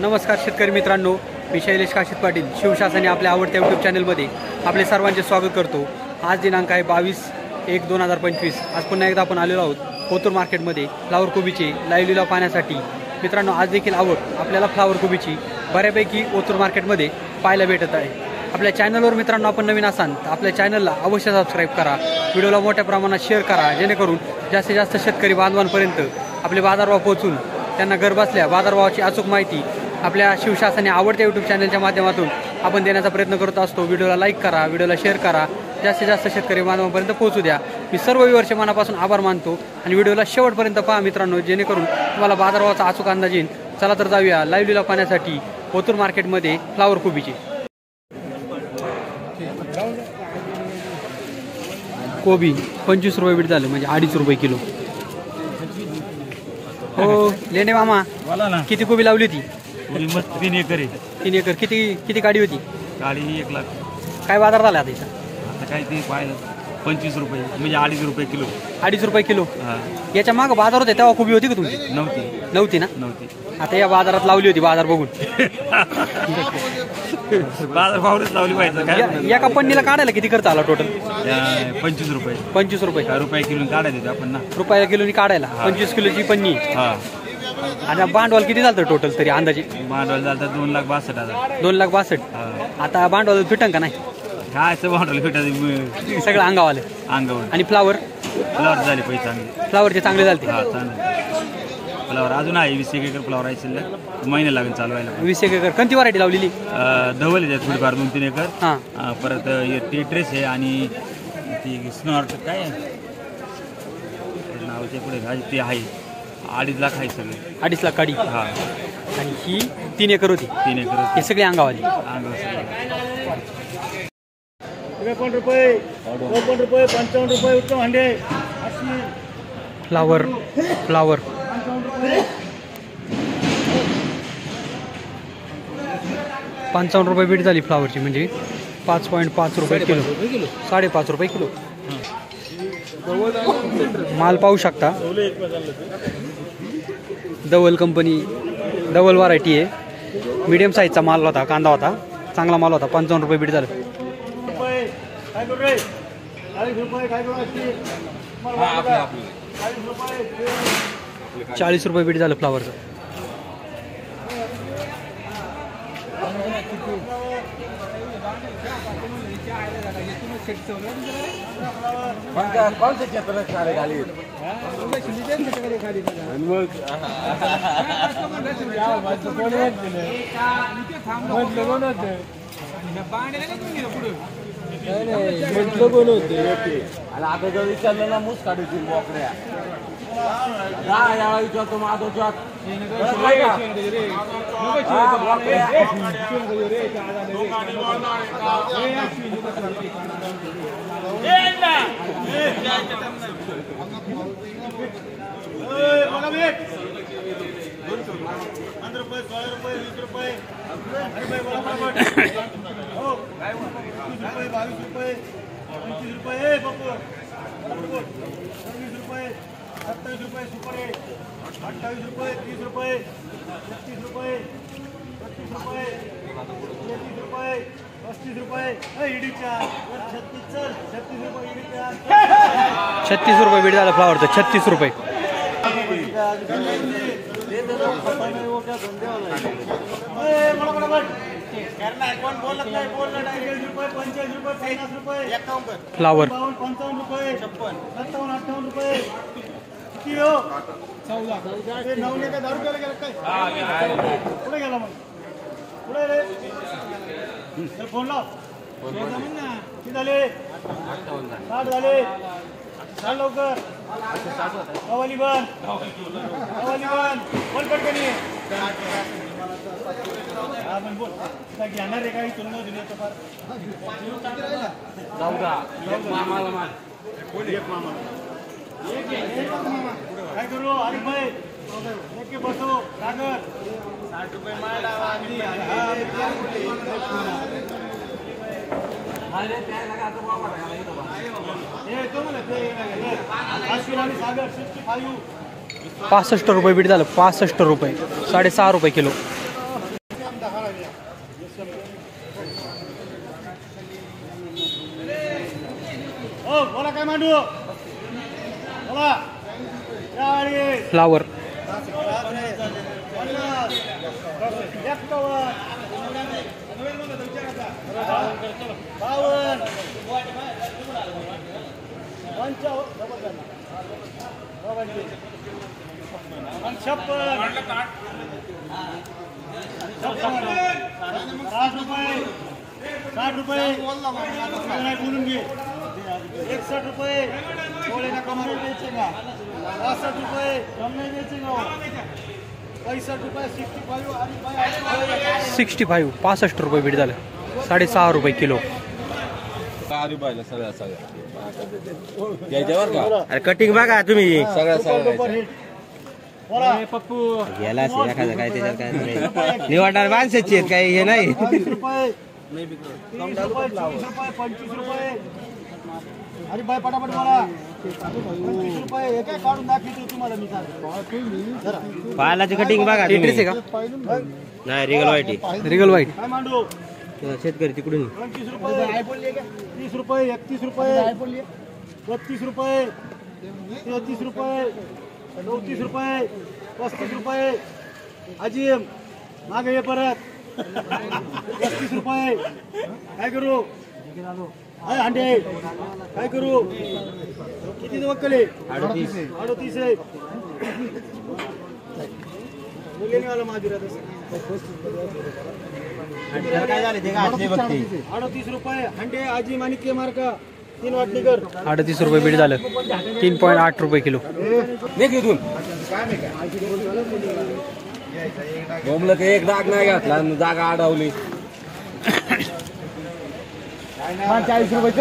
नमस्कार शेतकरी मित्रांनो, मी शैलेश काशीत पाटील शिवशासनी आपल्या आवडत्या यूट्यूब चॅनलमध्ये आपले सर्वांचे स्वागत करतो। आज दिनांक आहे 22/1/2025। आज पुन्हा एकदा आपण आलेलो आहोत ओतूर मार्केटमध्ये फ्लावर कोबीचे लाईव्ह लिलाव पाहण्यासाठी। मित्रांनो, आज देखील आवक आपल्याला फ्लावर कोबीची बऱ्यापैकी ओतूर मार्केटमध्ये पाहायला भेटत आहे। आपल्या चॅनलवर मित्रांनो आपण नवीन असाल तर आपल्या चॅनलला अवश्य सबस्क्राईब करा, व्हिडिओला मोठ्या प्रमाणात शेअर करा, जेणेकरून जास्तीत जास्त शेतकरी बांधवांपर्यंत आपले बाजारभाव पोहोचून त्यांना घर बसल्या बाजारभावाची अचूक माहिती आपल्या शिवशासनी आवडत्या यूट्यूब चॅनलच्या माध्यमातून आपण देण्याचा प्रयत्न करत असतो। व्हिडिओला लाईक करा, व्हिडिओला शेअर करा, जास्तीत जास्त शेतकरी बांधवांपर्यंत पोहोचू द्या। मी सर्व व्ह्यूअर्सचे मनापासून आभार मानतो आणि व्हिडिओला शेवटपर्यंत पहा मित्रांनो, जेणेकरून तुम्हाला बाजारभावाचा अचूक अंदाज येईल। चला तर जाऊया लाईव्ह लिलाव पाहण्यासाठी ओतूर मार्केटमध्ये फ्लावर कोबीची। कोबी 25 रुपये बीट झालं, म्हणजे 2.5 रुपये किलो। हो लेंडे मामा, बोला ना। किती कोबी लावली होती? 3 एकर आहे। 3 एकर। किती गाडी होती? गाडी 1 लाख। काय बाजार झाला आता याचा? आता काय ते पाहिलं 25 रुपये, म्हणजे 2.5 रुपये किलो। 2.5 रुपये किलो। हा, याच्या मागं बाजार होते तेव्हा कोबी होती का तुमची? नव्हती ना? नव्हती। आता या बाजारात लावली होती, बाजार बघून। बाजार भावच लावली पाहिजे काय? एका पन्नीला काढायला किती खर्च आला टोटल? 25 रुपये। 25 रुपये रुपये किलो काढायचे आपण ना। रुपयाला किलोनी काढायला 25 किलोची पन्नी। हा, आणि भांडवल किती झालं टोटल तरी अंदाजे? भांडवल झालं 2,62,000। 2,62,000। आता भांडवल फिटन का नाही? काय भांडवल भेटायचं सगळं अंगावाले अंगावर। आणि फ्लावर झाले पैसे चांगले, फ्लावरचे चांगले झाले। हा चांगले फ्लावर अजून आहे। 20 एकर फ्लावर आहे शिल्लक, महिने लागेल चालू व्हायला। 20 एकर। कोणती व्हरायटी लावलेली? धवल आहे थोडीफार 2-3 एकर। हां, परत टी ट्रेस आहे आणि ती स्नॉर्ट काय आहे नाव, ते पुढे ते आहे 2.5 लाख आहे सगळे। 2.5 लाख काढी। हा, आणि ही 3 एकर होती। 3 एकर हे सगळे अंगावाली। अंगावर सगळे। 53 रुपये, 54 रुपये, 55 रुपये उत्तम हंडे। फ्लावर 55 रुपये बीट झाली फ्लावरची, म्हणजे 5.5 रुपये किलो, 5.5 रुपये किलो। माल पाहू शकता, धवल कंपनी, धवल व्हरायटी आहे। मीडियम साईजचा माल होता, कांदा होता, चांगला माल होता। 55 रुपये बीट झालं। 40 रुपये बीट झालं फ्लावरचं। कौन से क्षेत्र में सारे गाली आता जर विचारलं ना मूस काढायची मोकड्या याला विचारतो माधवच्यात ₹36 रुपये बीट झालं फ्लावरचं। 36 रुपये। फ्लावर 55 रुपये, 57, 58 रुपये। नवले काय 10 रुपयाला गेला काय? पुढे गेला मग पुढे रे फोन लाव। किती झाले? 60 झाले। चाल लवकर। कवाली बन, कवाली बन, बोल पटकनी। हा पण बोल, घेणार रे काही तुला दिली तर फार जाऊगा मामाला मान बोल। एक मामा काय करू? अरे भाई एक बसो सागर 60 रुपये माल आधी। अरे त्या लगा तो बाबा ये तो मला ते आशिल आणि सागर 65 65 रुपये बीट झालं। 65 रुपये, 6.5 रुपये किलो। हो बोला काय मांडू बोला 40 फ्लावर 60 रुपये बोलून घे 61 रुपये थोडे ना कमी द्यायचे का 62 रुपये कम नाही द्यायचे का 65 रुपये 65 65 रुपये बीट झालं 6.5 रुपये किलो. अरे कटिंग बघा तुम्ही पप्पू गेला एखादं काय त्याच्यात काय निवडणार माणसाची आहेत काही हे नाही 40 रुपये 30 रुपये 40 रुपये 25 रुपये अरे बाय पटापट बोला 25 रुपये एक एक काढून दाखवतो तुम्हाला मी पालाची कटिंग बघा टेट्रिस आहे का? नाही रिगल वाईट रिगल व्हाईट. काय मांडू शेतकरी तिकडून 25 रुपये 30 रुपये 31 रुपये 32 रुपये 33 रुपये 34 रुपये 35 रुपये अजीम मागे ये परत 35 रुपये काय करू अंडे काय करू किती वक्कले 38 आहे मुलीने वाला माजुरा 38 रुपये अंडे आजी माणिक्य मार्का 3 वाटणी कर 38 रुपये बीट झालं 3.8 रुपये किलो. बोमलं की एक डाग नाही घातला जागा अडवली 40 रुपये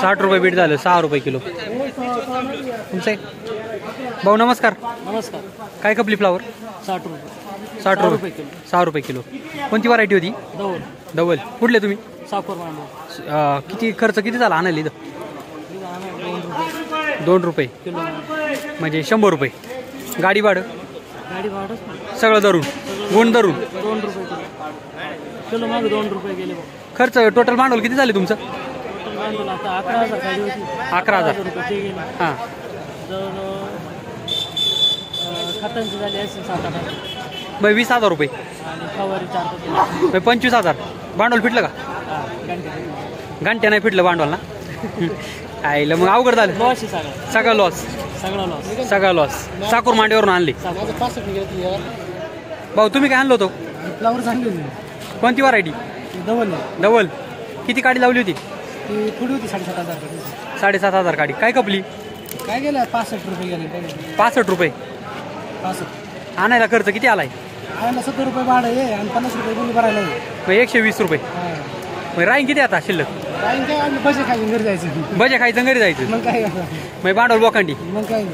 साठ रुपये बीट झालं 6 रुपये किलो. तुमचं आहे? भाऊ नमस्कार. नमस्कार. काय कपली फ्लावर? 60 रुपये 60 रुपये 6 रुपये किलो. कोणती व्हरायटी होती? Double double. कुठले तुम्ही? साखर मांडव किती खर्च किती झाला आणायला इथं? 2 रुपये किलो म्हणजे 100 रुपये. गाडी भाडं गाडी भाडं सगळं धरून गुण धरून 2 रुपये किलो मागे 2 रुपये गेले बघ. खर्च टोटल भांडवल किती झाले तुमचं? टोटल भांडवल आता 11,000 गाडी होती 11,000 रुपये ते गेले. हां. जवळ खतांची झाली असेल 7-8 मग 20,000 रुपये आणि फवारी 4 मग 25,000 भांडवल फिटलं का? घंट्या नाही फिटलं भांडवल ना. आईला मग अवघड झालं. लॉस सगळा सगळं लॉस सगळा लॉस. साकूर मांडीवरून आणले. 65 गेले भाऊ तुम्ही काय आणलं होतं? फ्लावर चांगली कोणती व्हरायटी? Double double. किती काडी लावली होती? ती थोडी होती 7,500 7,500 काडी. काय कपली? काय गेलं 65 रुपये गेले 65 रुपये. 65 आणायला खर्च किती आलाय? आम्हाला 70 रुपये भाडं आहे आणि 50 रुपये गुली भरायला आहे. मग 120 रुपये. मग राहीन किती आता शिल्लक? काय काय आम्ही पैसे खायचे घरी जायचं बजे खायचं घरी जायचं. मग काय मग भांडवल बोकांडी. मग काय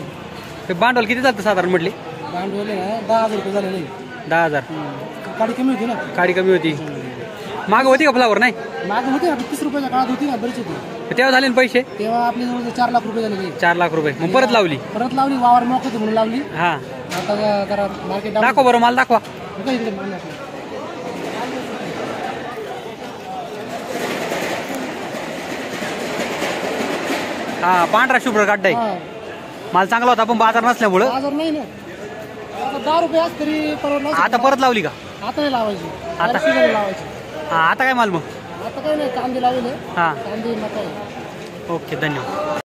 ते भांडवल किती झालं साधारण म्हटले? भांडवल आहे ना 10,000 रुपये झालेले 10,000. गाडी कमी होती ना काडी कमी होती. मागं होती का फ्लावर? नाही मागे होती ना 30 रुपयाच्या काळात होती ना बरीच होती. तेव्हा झाले ना पैसे? तेव्हा आपले जवळ 4 लाख रुपये झालेले 4 लाख रुपये. मग परत लावली? परत लावली वावर मोक होती म्हणून लावली. हा आता जरा मार्केट दाखवा बरं माल दाखवा. इकडे माल दाखव. हा पांढरा शुभ्र गाड्डा आहे. हा. माल चांगला होता पण बाजार नसल्यामुळं बाजार नाही ना आता 10 रुपये असं तरी परवडला असतं. आता परत लावली का? आता नाही लावायची आता? सीझन लावायची. हा आता काय माल मग? आता काही नाही कांदे लावले हा कांदे मका आहे. ओके धन्यवाद.